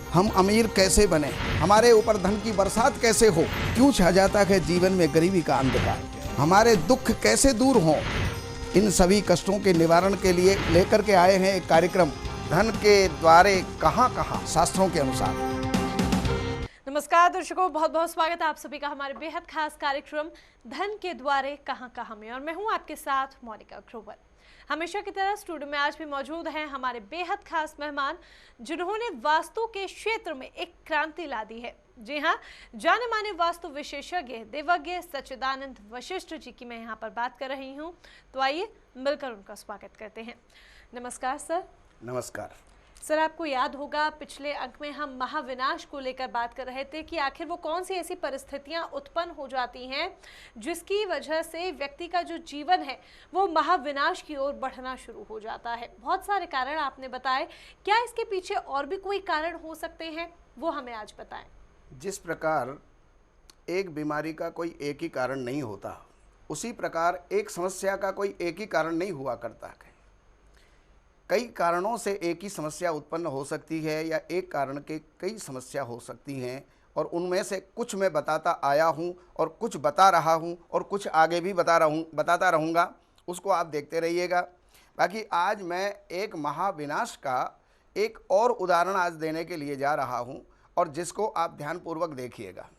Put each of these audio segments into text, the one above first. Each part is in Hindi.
हम अमीर कैसे बने, हमारे ऊपर धन की बरसात कैसे हो, क्यों छा जाता है जीवन में गरीबी का अंधकार, हमारे दुख कैसे दूर हों, इन सभी कष्टों के निवारण के लिए लेकर के आए हैं एक कार्यक्रम, धन के द्वारे कहाँ कहाँ शास्त्रों के अनुसार। नमस्कार दर्शकों, बहुत बहुत स्वागत है आप सभी का हमारे बेहद खास कार्यक्रम धन के द्वारे कहाँ कहाँ में। और मैं हूँ आपके साथ मोनिका ग्रोवर। हमेशा की तरह स्टूडियो में आज भी मौजूद हैं हमारे बेहद खास मेहमान, जिन्होंने वास्तु के क्षेत्र में एक क्रांति ला दी है। जी हाँ, जाने माने वास्तु विशेषज्ञ देवज्ञ सच्चिदानंद वशिष्ठ जी की मैं यहाँ पर बात कर रही हूँ। तो आइए मिलकर उनका स्वागत करते हैं। नमस्कार सर। नमस्कार सर, आपको याद होगा पिछले अंक में हम महाविनाश को लेकर बात कर रहे थे कि आखिर वो कौन सी ऐसी परिस्थितियां उत्पन्न हो जाती हैं जिसकी वजह से व्यक्ति का जो जीवन है वो महाविनाश की ओर बढ़ना शुरू हो जाता है। बहुत सारे कारण आपने बताए, क्या इसके पीछे और भी कोई कारण हो सकते हैं, वो हमें आज बताएं। जिस प्रकार एक बीमारी का कोई एक ही कारण नहीं होता, उसी प्रकार एक समस्या का कोई एक ही कारण नहीं हुआ करता है। कई कारणों से एक ही समस्या उत्पन्न हो सकती है या एक कारण के कई समस्या हो सकती हैं, और उनमें से कुछ मैं बताता आया हूं और कुछ बता रहा हूं और कुछ आगे भी बताता रहूँगा, उसको आप देखते रहिएगा। बाकी आज मैं एक महाविनाश का एक और उदाहरण आज देने के लिए जा रहा हूं, और जिसको आप ध्यानपूर्वक देखिएगा।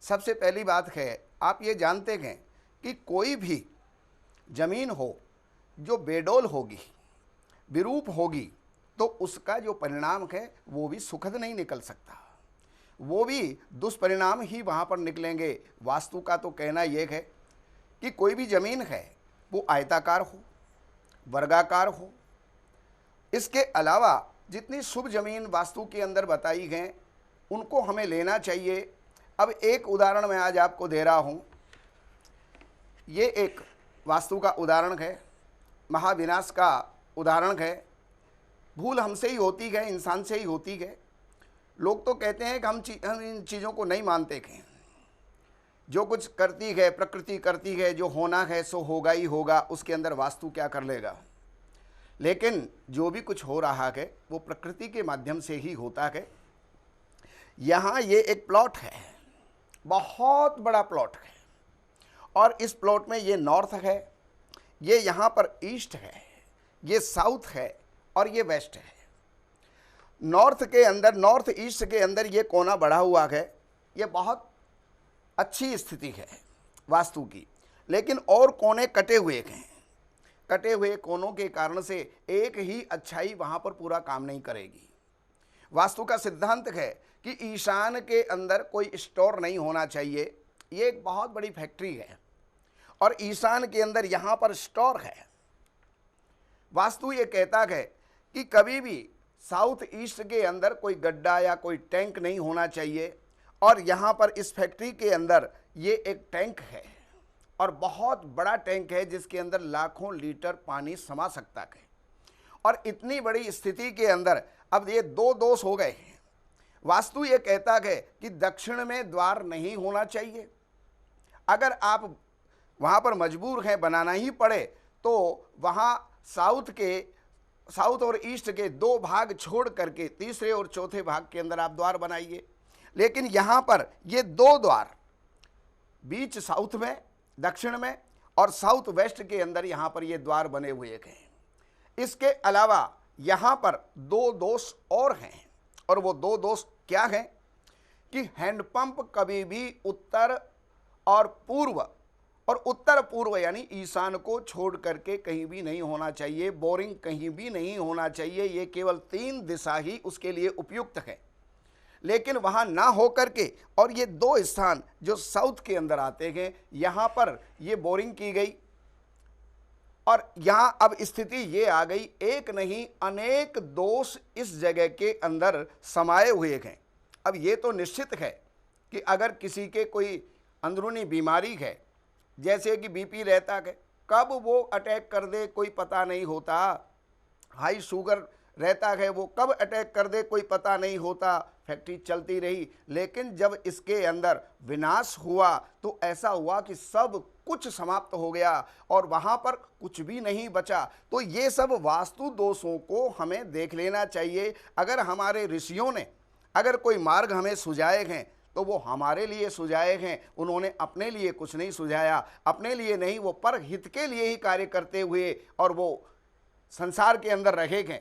सबसे पहली बात है, आप ये जानते हैं कि कोई भी ज़मीन हो जो बेडौल होगी, विरूप होगी, तो उसका जो परिणाम है वो भी सुखद नहीं निकल सकता, वो भी दुष्परिणाम ही वहाँ पर निकलेंगे। वास्तु का तो कहना यह है कि कोई भी ज़मीन है वो आयताकार हो, वर्गाकार हो। इसके अलावा जितनी शुभ ज़मीन वास्तु के अंदर बताई हैं उनको हमें लेना चाहिए। अब एक उदाहरण मैं आज आपको दे रहा हूँ। ये एक वास्तु का उदाहरण है, महाविनाश का उदाहरण है। भूल हमसे ही होती है, इंसान से ही होती है। लोग तो कहते हैं कि हम इन चीज़ों को नहीं मानते हैं। जो कुछ करती है प्रकृति करती है, जो होना है सो होगा ही होगा, उसके अंदर वास्तु क्या कर लेगा। लेकिन जो भी कुछ हो रहा है वो प्रकृति के माध्यम से ही होता है। यहाँ ये एक प्लॉट है, बहुत बड़ा प्लॉट है, और इस प्लॉट में ये नॉर्थ है, ये यहाँ पर ईस्ट है, ये साउथ है और ये वेस्ट है। नॉर्थ के अंदर, नॉर्थ ईस्ट के अंदर ये कोना बढ़ा हुआ है। ये बहुत अच्छी स्थिति है वास्तु की, लेकिन और कोने कटे हुए हैं। कटे हुए कोनों के कारण से एक ही अच्छाई वहाँ पर पूरा काम नहीं करेगी। वास्तु का सिद्धांत है कि ईशान के अंदर कोई स्टोर नहीं होना चाहिए। ये एक बहुत बड़ी फैक्ट्री है और ईशान के अंदर यहाँ पर स्टोर है। वास्तु ये कहता है कि कभी भी साउथ ईस्ट के अंदर कोई गड्ढा या कोई टैंक नहीं होना चाहिए, और यहाँ पर इस फैक्ट्री के अंदर ये एक टैंक है, और बहुत बड़ा टैंक है जिसके अंदर लाखों लीटर पानी समा सकता है। और इतनी बड़ी स्थिति के अंदर अब ये दो दोष हो गए हैं। वास्तु ये कहता है कि दक्षिण में द्वार नहीं होना चाहिए। अगर आप वहाँ पर मजबूर हैं, बनाना ही पड़े, तो वहाँ साउथ और ईस्ट के दो भाग छोड़ करके तीसरे और चौथे भाग के अंदर आप द्वार बनाइए। लेकिन यहाँ पर ये दो द्वार, बीच साउथ में, दक्षिण में, और साउथ वेस्ट के अंदर यहाँ पर ये द्वार बने हुए हैं। इसके अलावा यहाँ पर दो दोष और हैं, और वो दो दोष क्या हैं कि हैंडपंप कभी भी उत्तर और पूर्व, और उत्तर पूर्व यानी ईशान को छोड़ करके कहीं भी नहीं होना चाहिए। बोरिंग कहीं भी नहीं होना चाहिए। ये केवल 3 दिशा ही उसके लिए उपयुक्त है, लेकिन वहाँ ना हो करके, और ये 2 स्थान जो साउथ के अंदर आते हैं, यहाँ पर ये बोरिंग की गई। और यहाँ अब स्थिति ये आ गई, एक नहीं अनेक दोष इस जगह के अंदर समाये हुए हैं। अब ये तो निश्चित है कि अगर किसी के कोई अंदरूनी बीमारी है, जैसे कि बीपी रहता है, कब वो अटैक कर दे कोई पता नहीं होता। हाई शुगर रहता है, वो कब अटैक कर दे कोई पता नहीं होता। फैक्ट्री चलती रही, लेकिन जब इसके अंदर विनाश हुआ तो ऐसा हुआ कि सब कुछ समाप्त हो गया और वहाँ पर कुछ भी नहीं बचा। तो ये सब वास्तु दोषों को हमें देख लेना चाहिए। अगर हमारे ऋषियों ने, अगर कोई मार्ग हमें सुझाए हैं तो वो हमारे लिए सुझाए हैं, उन्होंने अपने लिए कुछ नहीं सुझाया, अपने लिए नहीं, वो पर हित के लिए ही कार्य करते हुए और वो संसार के अंदर रहे हैं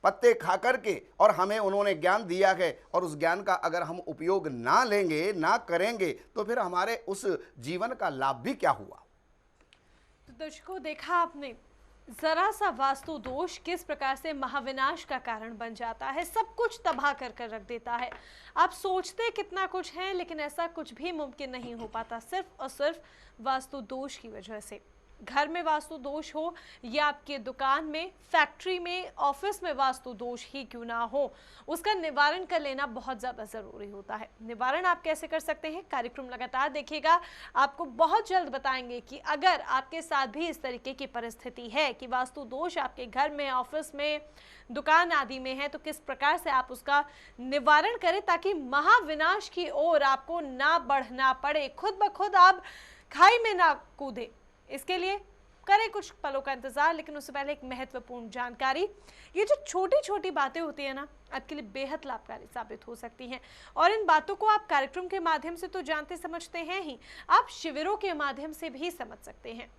पत्ते खा करके, और हमें उन्होंने ज्ञान दिया है, और उस ज्ञान का अगर हम उपयोग ना लेंगे, ना करेंगे, तो फिर हमारे उस जीवन का लाभ भी क्या हुआ। तो दर्शकों, देखा आपने जरा सा वास्तु दोष किस प्रकार से महाविनाश का कारण बन जाता है, सब कुछ तबाह कर कर रख देता है। आप सोचते कितना कुछ है, लेकिन ऐसा कुछ भी मुमकिन नहीं हो पाता सिर्फ और सिर्फ वास्तु दोष की वजह से। घर में वास्तु दोष हो या आपके दुकान में, फैक्ट्री में, ऑफिस में वास्तु दोष ही क्यों ना हो, उसका निवारण कर लेना बहुत ज़्यादा ज़रूरी होता है। निवारण आप कैसे कर सकते हैं, कार्यक्रम लगातार देखिएगा, आपको बहुत जल्द बताएंगे कि अगर आपके साथ भी इस तरीके की परिस्थिति है कि वास्तु दोष आपके घर में, ऑफिस में, दुकान आदि में है, तो किस प्रकार से आप उसका निवारण करें ताकि महाविनाश की ओर आपको ना बढ़ना पड़े, खुद ब खुद आप खाई में ना कूदे। इसके लिए करें कुछ पलों का इंतजार, लेकिन उससे पहले एक महत्वपूर्ण जानकारी। ये जो छोटी छोटी बातें होती है ना, आपके लिए बेहद लाभकारी साबित हो सकती हैं, और इन बातों को आप कार्यक्रम के माध्यम से तो जानते समझते हैं ही, आप शिविरों के माध्यम से भी समझ सकते हैं।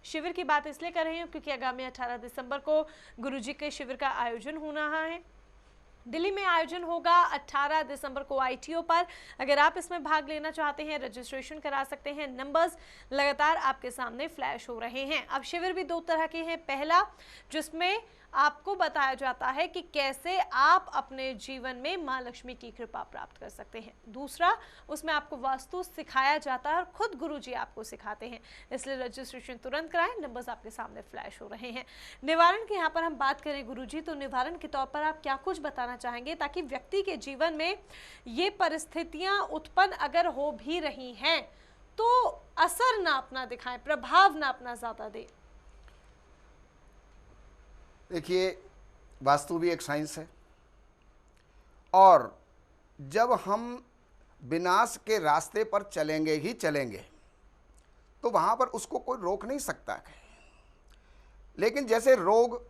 शिविर की बात इसलिए कर रही हूँ क्योंकि आगामी 18 दिसंबर को गुरुजी के शिविर का आयोजन होना है। दिल्ली में आयोजन होगा 18 दिसंबर को ITO पर। अगर आप इसमें भाग लेना चाहते हैं, रजिस्ट्रेशन करा सकते हैं। नंबर्स लगातार आपके सामने फ्लैश हो रहे हैं। अब शिविर भी दो तरह के हैं। पहला, जिसमें आपको बताया जाता है कि कैसे आप अपने जीवन में माँ लक्ष्मी की कृपा प्राप्त कर सकते हैं। दूसरा, उसमें आपको वास्तु सिखाया जाता है और खुद गुरुजी आपको सिखाते हैं। इसलिए रजिस्ट्रेशन तुरंत कराएं, नंबर्स आपके सामने फ्लैश हो रहे हैं। निवारण की यहाँ पर हम बात करें गुरुजी, तो निवारण के तौर पर आप क्या कुछ बताना चाहेंगे ताकि व्यक्ति के जीवन में ये परिस्थितियां उत्पन्न अगर हो भी रही हैं तो असर ना अपना दिखाएं, प्रभाव ना अपना ज्यादा दे। देखिए, वास्तु भी एक साइंस है, और जब हम विनाश के रास्ते पर चलेंगे ही चलेंगे तो वहाँ पर उसको कोई रोक नहीं सकता है। लेकिन जैसे रोग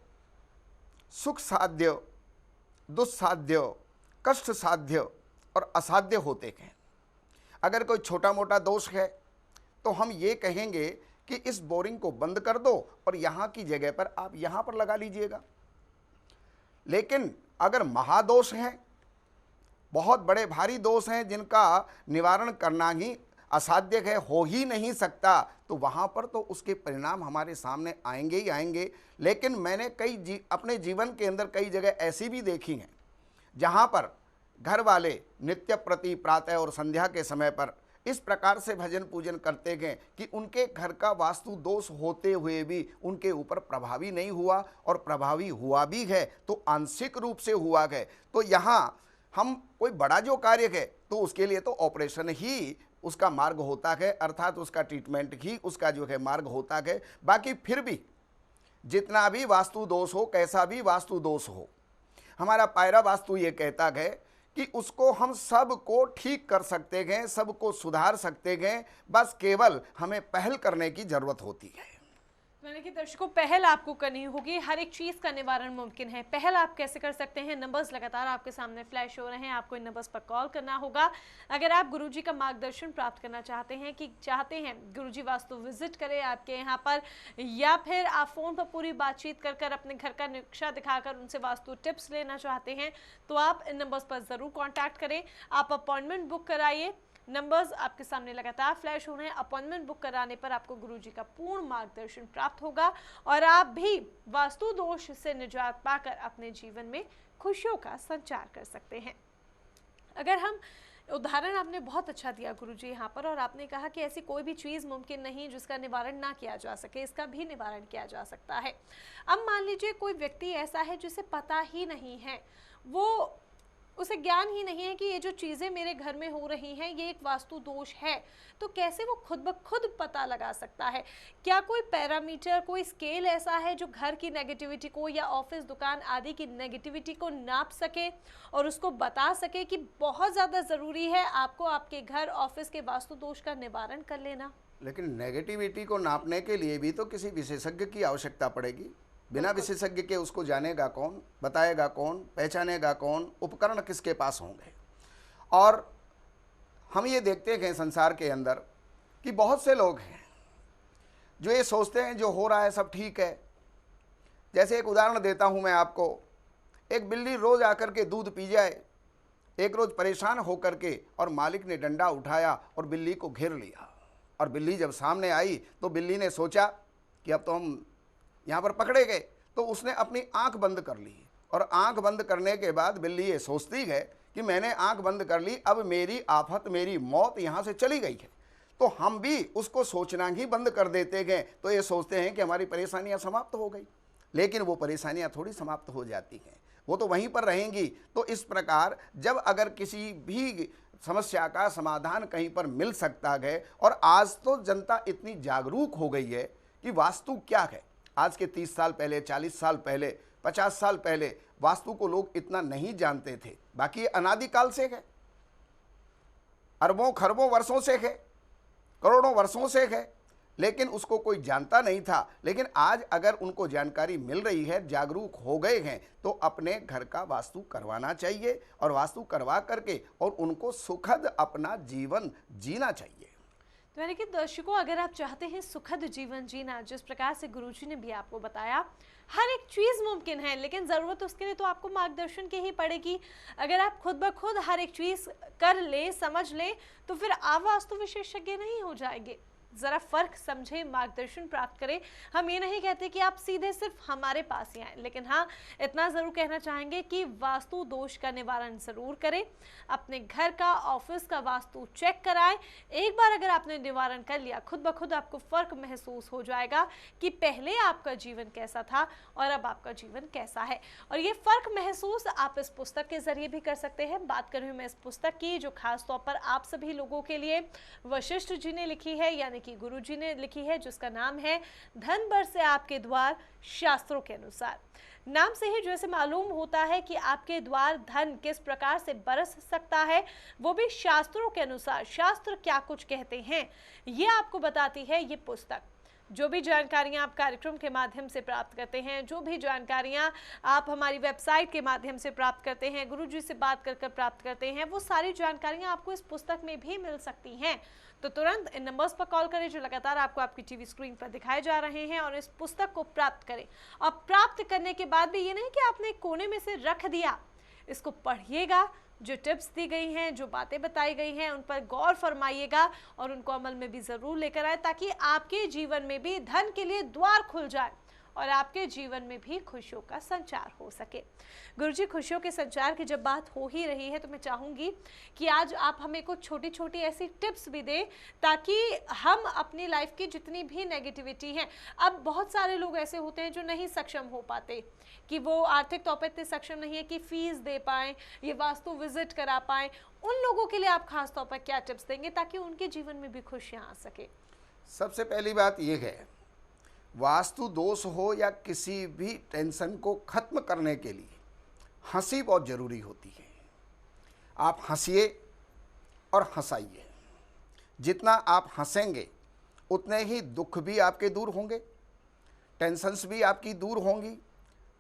सुख साध्य, दुस्साध्य, कष्ट साध्य और असाध्य होते हैं। अगर कोई छोटा मोटा दोष है तो हम ये कहेंगे कि इस बोरिंग को बंद कर दो और यहाँ की जगह पर आप यहाँ पर लगा लीजिएगा। लेकिन अगर महादोष हैं, बहुत बड़े भारी दोष हैं जिनका निवारण करना ही असाध्य है, हो ही नहीं सकता, तो वहाँ पर तो उसके परिणाम हमारे सामने आएंगे ही आएंगे। लेकिन मैंने अपने जीवन के अंदर कई जगह ऐसी भी देखी हैं जहाँ पर घर वाले नित्य प्रति प्रातः और संध्या के समय पर इस प्रकार से भजन पूजन करते गए कि उनके घर का वास्तु दोष होते हुए भी उनके ऊपर प्रभावी नहीं हुआ, और प्रभावी हुआ भी है तो आंशिक रूप से हुआ है। तो यहाँ हम कोई बड़ा जो कार्य है तो उसके लिए तो ऑपरेशन ही उसका मार्ग होता है, अर्थात उसका ट्रीटमेंट ही उसका जो है मार्ग होता है। बाकी फिर भी जितना भी वास्तु दोष हो, कैसा भी वास्तु दोष हो, हमारा पायरा वास्तु ये कहता है कि उसको हम सबको ठीक कर सकते हैं, सबको सुधार सकते हैं, बस केवल हमें पहल करने की जरूरत होती है। मैंने कि दर्शकों, पहल आपको करनी होगी, हर एक चीज़ का निवारण मुमकिन है। पहल आप कैसे कर सकते हैं, नंबर्स लगातार आपके सामने फ्लैश हो रहे हैं, आपको इन नंबर्स पर कॉल करना होगा। अगर आप गुरुजी का मार्गदर्शन प्राप्त करना चाहते हैं गुरुजी वास्तु विजिट करें आपके यहाँ पर, या फिर आप फ़ोन पर पूरी बातचीत कर कर अपने घर का नक्शा दिखाकर उनसे वास्तु टिप्स लेना चाहते हैं, तो आप इन नंबर्स पर ज़रूर कॉन्टैक्ट करें। आप अपॉइंटमेंट बुक कराइए, नंबर्स आपके सामने लगातार फ्लैश हो रहे हैं। अपॉइंटमेंट बुक कराने पर आपको गुरुजी का पूर्ण मार्गदर्शन प्राप्त होगा और आप भी वास्तु दोष से निजात पाकर अपने जीवन में खुशियों का संचार कर सकते हैं। अगर हम उदाहरण आपने बहुत अच्छा दिया गुरुजी यहाँ पर, और आपने कहा कि ऐसी कोई भी चीज़ मुमकिन नहीं जिसका निवारण ना किया जा सके, इसका भी निवारण किया जा सकता है। अब मान लीजिए कोई व्यक्ति ऐसा है जिसे पता ही नहीं है, वो उसे ज्ञान ही नहीं है कि ये जो चीज़ें मेरे घर में हो रही हैं ये एक वास्तु दोष है, तो कैसे वो खुद ब खुद पता लगा सकता है? क्या कोई पैरामीटर, कोई स्केल ऐसा है जो घर की नेगेटिविटी को या ऑफिस, दुकान आदि की नेगेटिविटी को नाप सके और उसको बता सके कि बहुत ज़्यादा ज़रूरी है आपको आपके घर, ऑफिस के वास्तु दोष का निवारण कर लेना? लेकिन नेगेटिविटी को नापने के लिए भी तो किसी विशेषज्ञ की आवश्यकता पड़ेगी। बिना विशेषज्ञ के उसको जानेगा कौन, बताएगा कौन, पहचानेगा कौन, उपकरण किसके पास होंगे? और हम ये देखते हैं संसार के अंदर कि बहुत से लोग हैं जो ये सोचते हैं जो हो रहा है सब ठीक है। जैसे एक उदाहरण देता हूँ मैं आपको, एक बिल्ली रोज़ आकर के दूध पी जाए। एक रोज़ परेशान होकर के और मालिक ने डंडा उठाया और बिल्ली को घेर लिया, और बिल्ली जब सामने आई तो बिल्ली ने सोचा कि अब तो हम यहाँ पर पकड़े गए, तो उसने अपनी आंख बंद कर ली, और आंख बंद करने के बाद बिल्ली ये सोचती है कि मैंने आंख बंद कर ली, अब मेरी आफत, मेरी मौत यहाँ से चली गई है। तो हम भी उसको सोचना ही बंद कर देते हैं, तो ये सोचते हैं कि हमारी परेशानियाँ समाप्त हो गई, लेकिन वो परेशानियाँ थोड़ी समाप्त हो जाती हैं, वो तो वहीं पर रहेंगी। तो इस प्रकार जब अगर किसी भी समस्या का समाधान कहीं पर मिल सकता है, और आज तो जनता इतनी जागरूक हो गई है कि वास्तु क्या है। आज के 30 साल पहले, 40 साल पहले, 50 साल पहले वास्तु को लोग इतना नहीं जानते थे। बाकी ये अनादिकाल से है, अरबों खरबों वर्षों से है, करोड़ों वर्षों से है, लेकिन उसको कोई जानता नहीं था। लेकिन आज अगर उनको जानकारी मिल रही है, जागरूक हो गए हैं, तो अपने घर का वास्तु करवाना चाहिए, और वास्तु करवा करके और उनको सुखद अपना जीवन जीना चाहिए। तो यानी कि दर्शकों, अगर आप चाहते हैं सुखद जीवन जीना, जिस प्रकार से गुरुजी ने भी आपको बताया, हर एक चीज़ मुमकिन है, लेकिन ज़रूरत उसके लिए तो आपको मार्गदर्शन की ही पड़ेगी। अगर आप खुद ब खुद हर एक चीज़ कर ले, समझ ले, तो फिर आप वास्तु विशेषज्ञ नहीं हो जाएंगे। ज़रा फ़र्क समझे, मार्गदर्शन प्राप्त करें। हम ये नहीं कहते कि आप सीधे सिर्फ हमारे पास ही आएँ, लेकिन हाँ, इतना ज़रूर कहना चाहेंगे कि वास्तु दोष का निवारण ज़रूर करें। अपने घर का, ऑफिस का वास्तु चेक कराएं। एक बार अगर आपने निवारण कर लिया, खुद ब खुद आपको फ़र्क महसूस हो जाएगा कि पहले आपका जीवन कैसा था और अब आपका जीवन कैसा है। और ये फ़र्क महसूस आप इस पुस्तक के ज़रिए भी कर सकते हैं। बात कर रही हूँ मैं इस पुस्तक की, जो खास तौर पर आप सभी लोगों के लिए वशिष्ठ जी ने लिखी है, यानी कि गुरु जी ने लिखी है, जिसका नाम है धन बरसे आपके द्वार शास्त्रों के अनुसार। नाम से ही जैसे मालूम होता है कि आपके द्वार धन किस प्रकार से बरस सकता है, वो भी शास्त्रों के अनुसार। शास्त्र क्या कुछ कहते हैं, ये आपको बताती है ये पुस्तक। जो भी जानकारियां आप कार्यक्रम के माध्यम से प्राप्त करते हैं, जो भी जानकारियां आप हमारी वेबसाइट के माध्यम से प्राप्त करते हैं, गुरुजी से बात कर प्राप्त करते हैं, वो सारी जानकारियां आपको इस पुस्तक में भी मिल सकती हैं। तो तुरंत इन नंबर्स पर कॉल करें जो लगातार आपको आपकी टीवी स्क्रीन पर दिखाए जा रहे हैं, और इस पुस्तक को प्राप्त करें। और प्राप्त करने के बाद भी ये नहीं कि आपने कोने में से रख दिया, इसको पढ़िएगा, जो टिप्स दी गई हैं, जो बातें बताई गई हैं, उन पर गौर फरमाइएगा और उनको अमल में भी ज़रूर लेकर आए, ताकि आपके जीवन में भी धन के लिए द्वार खुल जाए और आपके जीवन में भी खुशियों का संचार हो सके। गुरुजी, खुशियों के संचार की जब बात हो ही रही है, तो मैं चाहूँगी कि आज आप हमें कुछ छोटी छोटी ऐसी टिप्स भी दें, ताकि हम अपनी लाइफ की जितनी भी नेगेटिविटी हैं, अब बहुत सारे लोग ऐसे होते हैं जो नहीं सक्षम हो पाते, कि वो आर्थिक तौर पर इतने सक्षम नहीं है कि फीस दे पाएँ, ये वास्तु विजिट करा पाएँ। उन लोगों के लिए आप खास तौर पर क्या टिप्स देंगे ताकि उनके जीवन में भी खुशियाँ आ सके? सबसे पहली बात यह है, वास्तु दोष हो या किसी भी टेंशन को खत्म करने के लिए हंसी बहुत ज़रूरी होती है। आप हंसिए और हंसाइए। जितना आप हंसेंगे उतने ही दुख भी आपके दूर होंगे, टेंशन्स भी आपकी दूर होंगी,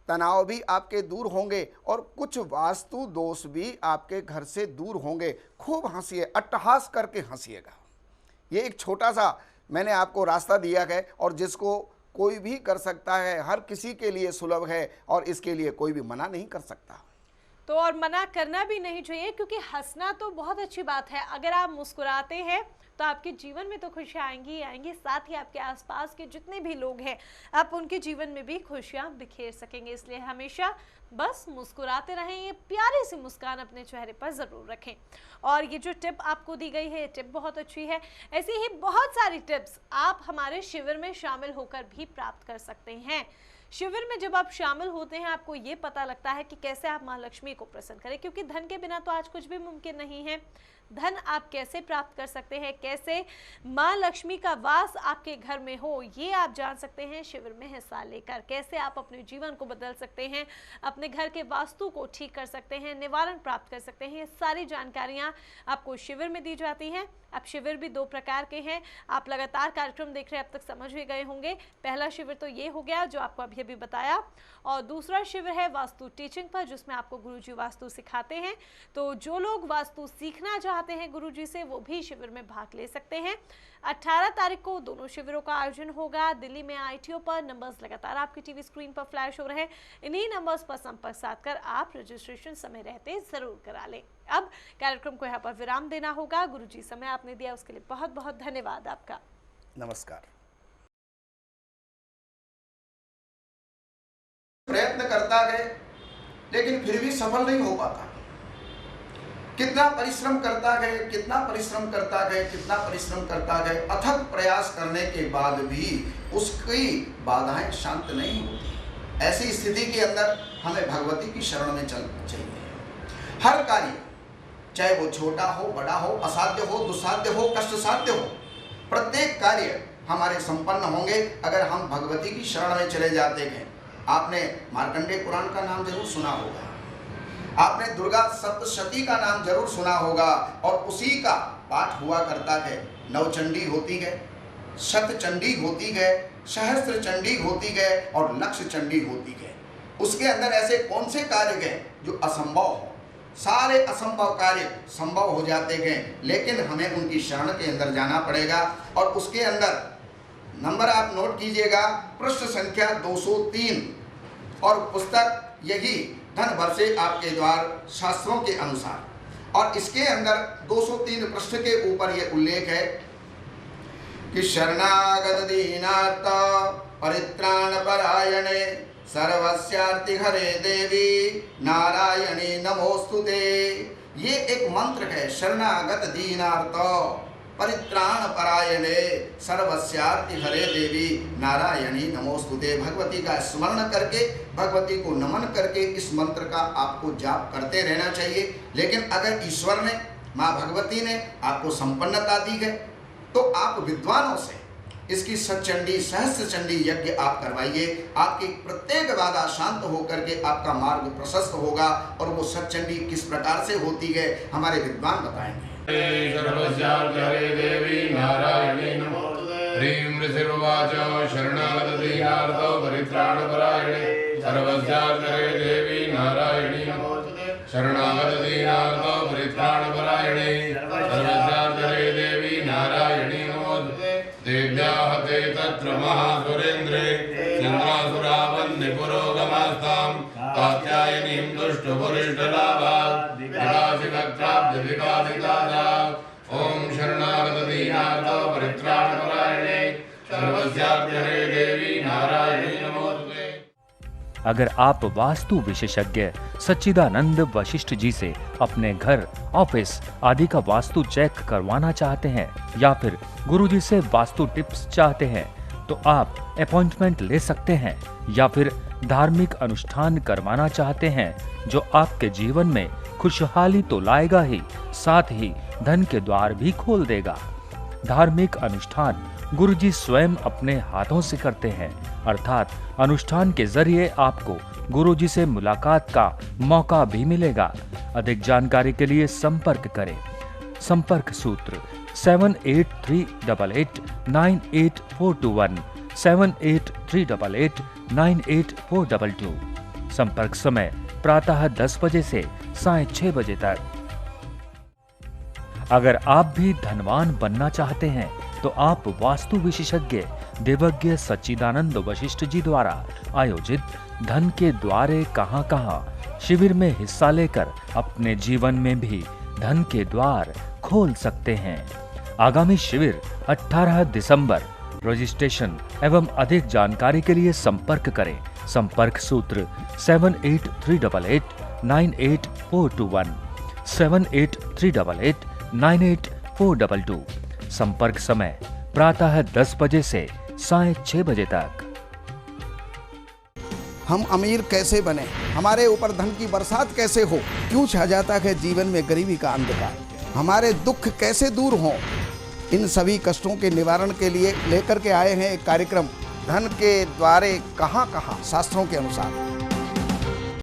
तनाव भी आपके दूर होंगे, और कुछ वास्तु दोष भी आपके घर से दूर होंगे। खूब हंसिए, अट्टहास करके हंसिएगा। ये एक छोटा सा मैंने आपको रास्ता दिया है, और जिसको कोई भी कर सकता है, हर किसी के लिए सुलभ है, और इसके लिए कोई भी मना नहीं कर सकता। तो और मना करना भी नहीं चाहिए, क्योंकि हंसना तो बहुत अच्छी बात है। अगर आप मुस्कुराते हैं तो आपके जीवन में तो खुशियाँ आएंगी ही आएंगी, साथ ही आपके आसपास के जितने भी लोग हैं, आप उनके जीवन में भी खुशियाँ बिखेर सकेंगे। इसलिए हमेशा बस मुस्कुराते रहें, ये प्यारी सी मुस्कान अपने चेहरे पर ज़रूर रखें। और ये जो टिप आपको दी गई है, ये टिप बहुत अच्छी है। ऐसी ही बहुत सारी टिप्स आप हमारे शिविर में शामिल होकर भी प्राप्त कर सकते हैं। शिविर में जब आप शामिल होते हैं, आपको ये पता लगता है कि कैसे आप माँ लक्ष्मी को प्रसन्न करें, क्योंकि धन के बिना तो आज कुछ भी मुमकिन नहीं है। धन आप कैसे प्राप्त कर सकते हैं, कैसे माँ लक्ष्मी का वास आपके घर में हो, ये आप जान सकते हैं शिविर में हिस्सा लेकर। कैसे आप अपने जीवन को बदल सकते हैं, अपने घर के वास्तु को ठीक कर सकते हैं, निवारण प्राप्त कर सकते हैं, ये सारी जानकारियाँ आपको शिविर में दी जाती हैं। अब शिविर भी 2 प्रकार के हैं। आप लगातार कार्यक्रम देख रहे हैं, अब तक समझ भी गए होंगे। पहला शिविर तो ये हो गया जो आपको अभी बताया, और दूसरा शिविर है वास्तु टीचिंग पर, जिसमें आपको गुरुजी वास्तु सिखाते हैं। तो जो लोग वास्तु सीखना चाहते हैं गुरुजी से, वो भी शिविर में भाग ले सकते हैं। 18 तारीख को दोनों शिविरों का आयोजन होगा दिल्ली में ITO पर। नंबर्स लगातार आपकी टीवी स्क्रीन पर फ्लैश हो रहे हैं। इन्हीं नंबर्स पर संपर्क साधकर आप रजिस्ट्रेशन समय रहते जरूर करा लें। अब कार्यक्रम को यहाँ पर विराम देना होगा। गुरुजी समय आपने दिया उसके लिए बहुत बहुत धन्यवाद आपका। नमस्कार। प्रयत्न करता गए लेकिन फिर भी सफल नहीं हो पाता। कितना परिश्रम करता गए, कितना परिश्रम करता गए, कितना परिश्रम करता गए, अथक प्रयास करने के बाद भी उसकी बाधाएं शांत नहीं होती। ऐसी स्थिति के अंदर हमें भगवती की शरण में चलना चाहिए। हर कार्य, चाहे वो छोटा हो, बड़ा हो, असाध्य हो, दुस्साध्य हो, कष्ट साध्य हो, प्रत्येक कार्य हमारे संपन्न होंगे अगर हम भगवती की शरण में चले जाते हैं। आपने मार्कंडेय पुराण का नाम जरूर सुना होगा, आपने दुर्गा सप्तशती का नाम जरूर सुना होगा, और उसी का पाठ हुआ करता है। नवचंडी होती है, शतचंडी होती है, सहस्त्र चंडी होती है और लक्ष चंडी होती है। उसके अंदर ऐसे कौन से कार्य हैं जो असंभव हो? सारे असंभव कार्य संभव हो जाते हैं, लेकिन हमें उनकी शरण के अंदर जाना पड़ेगा। और उसके अंदर नंबर आप नोट कीजिएगा, पृष्ठ संख्या 203, और पुस्तक यही धन वर्षे आपके द्वार शास्त्रों के अनुसार। और इसके अंदर 203 पृष्ठ के ऊपर यह उल्लेख है कि शरणागत दीनार्थ परित्राण परायणे सर्वस्यार्ति हरे देवी नारायणी नमोस्तुते। ये एक मंत्र है, शरणागत दीनार्थ परित्राण परायणे सर्वस्यार्ति हरे देवी नारायणी नमोस्तुते। भगवती का स्मरण करके, भगवती को नमन करके इस मंत्र का आपको जाप करते रहना चाहिए। लेकिन अगर ईश्वर ने, माँ भगवती ने आपको संपन्नता दी है, तो आप विद्वानों से इसकी सतचंडी सहस्त्र चंडी यज्ञ आप करवाइए। आपकी प्रत्येक बाधा शांत होकर के आपका मार्ग प्रशस्त होगा। और वो सतचंडी किस प्रकार से होती है हमारे विद्वान बताएंगे। सर्वस्यार्थे देवी नारायणी नमोस्तुते। ह्रीं ऋषिर्वाच शरणागत दीनार्थ परित्राण परायणे सर्वस्यार्थे देवी नारायणी नमोस्तुते। शरणागत दीनार्थ परित्राण परायणे सर्वस्यार्थे देवी नारायणी नमोस्तुते। देव्याः ते तत्र महासुरेन्द्रे चन्द्रासुरावन्नि पुरोगमास्तां कात्यायनीं दुष्टपुरिष्टलाभात् विकासिवक्त्राब्जविकासिताजा। ॐ शरणागत दीनार्थ परित्राण परायणे सर्वस्यार्थे देवी नारायणी नमोस्तुते। अगर आप वास्तु विशेषज्ञ सच्चिदानंद वशिष्ठ जी से अपने घर, ऑफिस आदि का वास्तु चेक करवाना चाहते हैं, या फिर गुरुजी से वास्तु टिप्स चाहते हैं, तो आप अपॉइंटमेंट ले सकते हैं। या फिर धार्मिक अनुष्ठान करवाना चाहते हैं जो आपके जीवन में खुशहाली तो लाएगा ही, साथ ही धन के द्वार भी खोल देगा। धार्मिक अनुष्ठान गुरुजी स्वयं अपने हाथों से करते हैं, अर्थात अनुष्ठान के जरिए आपको गुरुजी से मुलाकात का मौका भी मिलेगा। अधिक जानकारी के लिए संपर्क करें। संपर्क सूत्र 7838898421 7838898422। संपर्क समय प्रातः 10 बजे से सायं 6 बजे तक। अगर आप भी धनवान बनना चाहते हैं तो आप वास्तु विशेषज्ञ देवज्ञ सच्चिदानंद वशिष्ठ जी द्वारा आयोजित धन के द्वारे कहां कहां शिविर में हिस्सा लेकर अपने जीवन में भी धन के द्वार खोल सकते हैं। आगामी शिविर 18 दिसंबर। रजिस्ट्रेशन एवं अधिक जानकारी के लिए संपर्क करें। संपर्क सूत्र 7838898421 7838898422। संपर्क समय प्रातः 10 बजे से सायं 6 बजे तक। हम अमीर कैसे बने, हमारे ऊपर धन की बरसात कैसे हो, क्यों छा जाता है जीवन में गरीबी का अंधकार। हमारे दुख कैसे दूर हों, इन सभी कष्टों के निवारण के लिए लेकर के आए हैं एक कार्यक्रम धन के द्वारे कहाँ कहाँ शास्त्रों के अनुसार।